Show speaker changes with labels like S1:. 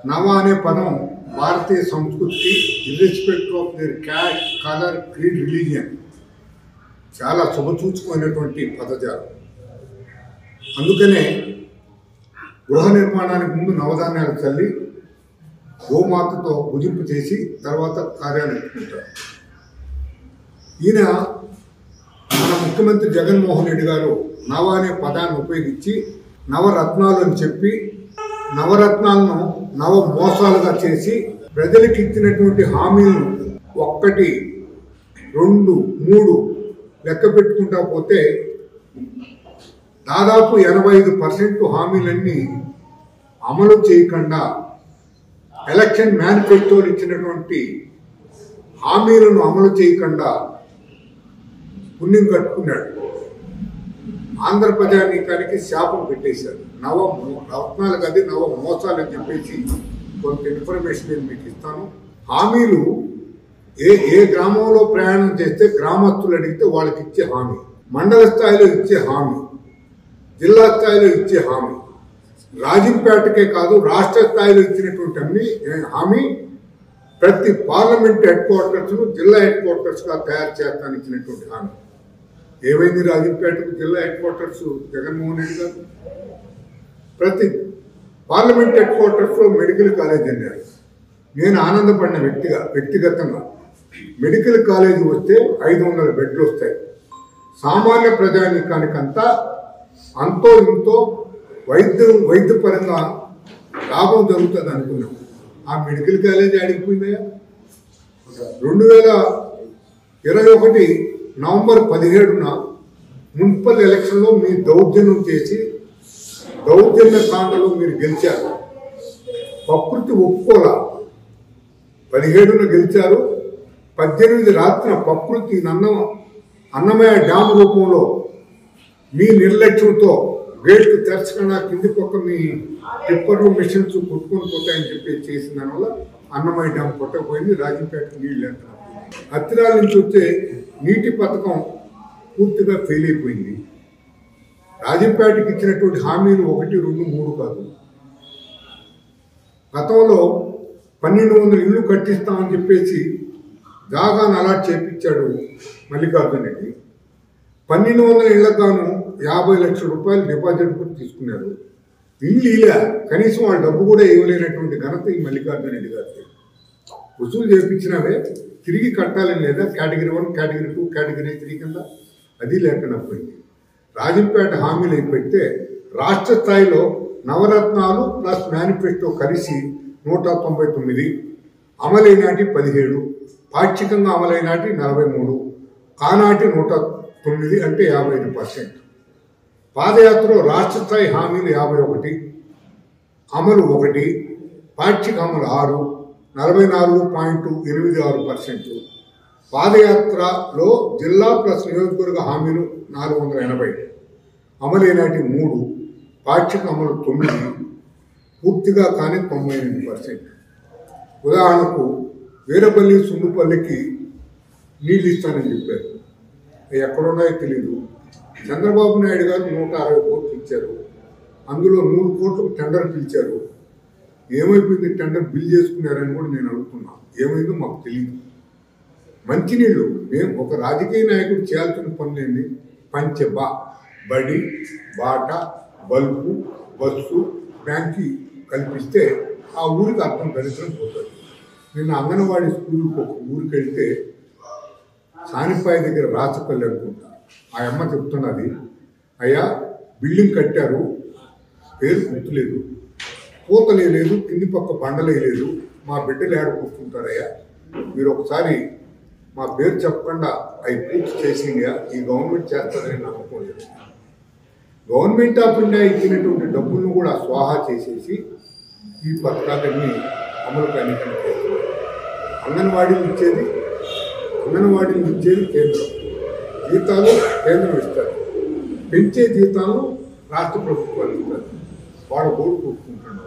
S1: నవ అనే పదం భారతీయ సంస్కృతికి irrespective of their caste, colour, creed, religion చాలా శుభసూచకమైనటువంటి పదజాలం. అందుకనే గృహ నిర్మాణానికి ముందు నవధాన్యాలు చల్లి గోమాతతో భుజింపు చేసి తర్వాత కార్యాలు ఎత్తుకుంటారు. ఈయన మన ముఖ్యమంత్రి జగన్మోహన్ రెడ్డి గారు నవ అనే పదాన్ని ఉపయోగించి నవరత్నాలు అని చెప్పి నవరత్నాలను నవ మోసాలుగా చేసి ప్రజలకు ఇచ్చినటువంటి హామీలను 1, 2, 3 లెక్క పెట్టుకుంటా పోతే దాదాపు 85% హామీలన్నీ అమలు చేయకుండా ఎలక్షన్ మేనిఫెస్టోలు ఇచ్చినటువంటి హామీలను అమలు చేయకుండా పుణ్యం కట్టుకున్నాడు. ఆంధ్ర ప్రజానీకానికి శాపం పెట్టేశాడు. రత్నాలు కాదు నవ మోసాలు అని చెప్పేసి కొంత ఇన్ఫర్మేషన్ నేను మీకు ఇస్తాను. హామీలు ఏ గ్రామంలో ప్రయాణం చేస్తే గ్రామస్తులు అడిగితే వాళ్ళకి ఇచ్చే హామీ, మండల స్థాయిలో ఇచ్చే హామీ, జిల్లా స్థాయిలో ఇచ్చే హామీ, రాజంపేటకే కాదు రాష్ట్ర స్థాయిలో ఇచ్చినటువంటి హామీ ప్రతి పార్లమెంట్ హెడ్ క్వార్టర్స్ను జిల్లా హెడ్ క్వార్టర్స్గా తయారు చేస్తాను ఇచ్చినటువంటి హామీ. ఏమైంది రాజంపేటకు జిల్లా హెడ్ క్వార్టర్స్ జగన్మోహన్ రెడ్డి గారు? ప్రతి పార్లమెంట్ హెడ్ క్వార్టర్స్లో మెడికల్ కాలేజ్ అన్నారు. నేను ఆనందపడిన వ్యక్తిగతంగా మెడికల్ కాలేజీ వస్తే 500 బెడ్లు వస్తాయి. సామాన్య ప్రజానీకానికంతా అంతో ఇంతో వైద్యపరంగా లాభం జరుగుతుంది అనుకున్నాం. ఆ మెడికల్ కాలేజీ ఆడిపోయిందయా. 2021 నవంబర్ 17న మున్సిపల్ ఎలక్షన్లో మీ దౌర్జన్యం చేసి దౌర్జన్య కాండలో మీరు గెలిచారు. ప్రకృతి ఒప్పుకోలా. 17న గెలిచారు. 18 రాత్రిన ప్రకృతి అన్నమయ్య డ్యామ్ రూపంలో మీ నిర్లక్ష్యంతో గేట్లు తెరచకుండా కింది పక్క మీ టిప్పర్లు మిషన్స్ కొట్టుకొని పోతాయని చెప్పి చేసిన దానివల్ల అన్నమయ్య డ్యామ్ కొట్టకపోయింది. రాజంపేటకు నీళ్ళు ఎంత అత్తిరాల నుంచి వచ్చే నీటి పథకం పూర్తిగా ఫెయిల్ అయిపోయింది. రాజంపేటకి ఇచ్చినటువంటి హామీలు 1, 2, 3 కాదు. గతంలో 1200 ఇళ్ళు కట్టిస్తామని చెప్పేసి జాగాను అలాట్ చేయించాడు మల్లికార్జున రెడ్డి. 1200 ఇళ్లకు గాను 50 లక్షల రూపాయలు డిపాజిట్ కూడా తీసుకున్నారు. ఇల్లు ఇలా కనీసం వాళ్ళ డబ్బు కూడా ఇవ్వలేనటువంటి ఘనత ఈ మల్లికార్జున రెడ్డి గారికి. వసూలు చేయించినవే తిరిగి కట్టాలని లేదా కేటగిరీ 1, కేటగిరీ 2, కేటగిరీ 3 కింద అది లేకుండా పోయింది. రాజంపేట హామీలు అయిపోతే రాష్ట్ర స్థాయిలో నవరత్నాలు ప్లస్ మేనిఫెస్టో కలిసి 199, అమలైనాటి 17, పాక్షికంగా అమలైనాటి 43, ఆనాటి 109 అంటే 55%. పాదయాత్రలో రాష్ట్ర స్థాయి హామీలు 51, అమలు 1, పాక్షిక అమలు 6, 44.86%. పాదయాత్రలో జిల్లా ప్లస్ నియోజకవర్గ హామీలు 480, అమలైనాటి 3, పాక్షిక అమలు 9, పూర్తిగా కానీ 98%. ఉదాహరణకు వీరపల్లి సుండుపల్లికి నీళ్ళు ఇస్తానని చెప్పారు. ఎక్కడున్నాయో తెలీదు. చంద్రబాబు నాయుడు గారు 160 కోట్లు ఇచ్చారు. అందులో 100 కోట్లకు టెండర్ పిలిచారు. ఏమైపోయింది? టెండర్ బిల్ చేసుకున్నారని కూడా నేను అడుగుతున్నాను. ఏమైందో మాకు తెలియదు. మంచినీళ్ళు మేము ఒక రాజకీయ నాయకుడు చేయాల్సిన పనులేండి? బడి, బాట, బల్బు, బస్సు, బ్యాంకి కల్పిస్తే ఆ ఊరికి అర్థం దరిద్రం పోతుంది. నిన్న అంగన్వాడీ స్కూల్కి ఒక ఊరికి వెళ్తే సానిపాయ దగ్గర రాచపల్లి అనుకుంటా, ఆ అమ్మ చెప్తున్నది, అయ్యా బిల్డింగ్ కట్టారు, పేరు గుర్తులేదు, పూతలే లేదు, కింది పక్క బండలే లేదు, మా బిడ్డలు ఏడ కూర్చుంటారయ్యా, మీరు ఒకసారి మా పేరు చెప్పకుండా అవి పూర్తి చేసిందిగా ఈ గవర్నమెంట్ చేస్తుందని నమ్మకం లేదు. గవర్నమెంట్ ఆఫ్ ఇండియా ఇచ్చినటువంటి డబ్బులను కూడా స్వాహా చేసేసి ఈ పథకాలన్నీ అమలు కనిపించడం చేస్తున్నారు. అంగన్వాడీలు ఇచ్చేది కేంద్రం, జీతాలు కేంద్రం ఇస్తారు, పెంచే జీతాలు రాష్ట్ర ప్రభుత్వాలు ఇస్తారు. వాళ్ళ ఓటు కూర్చుంటున్నారు.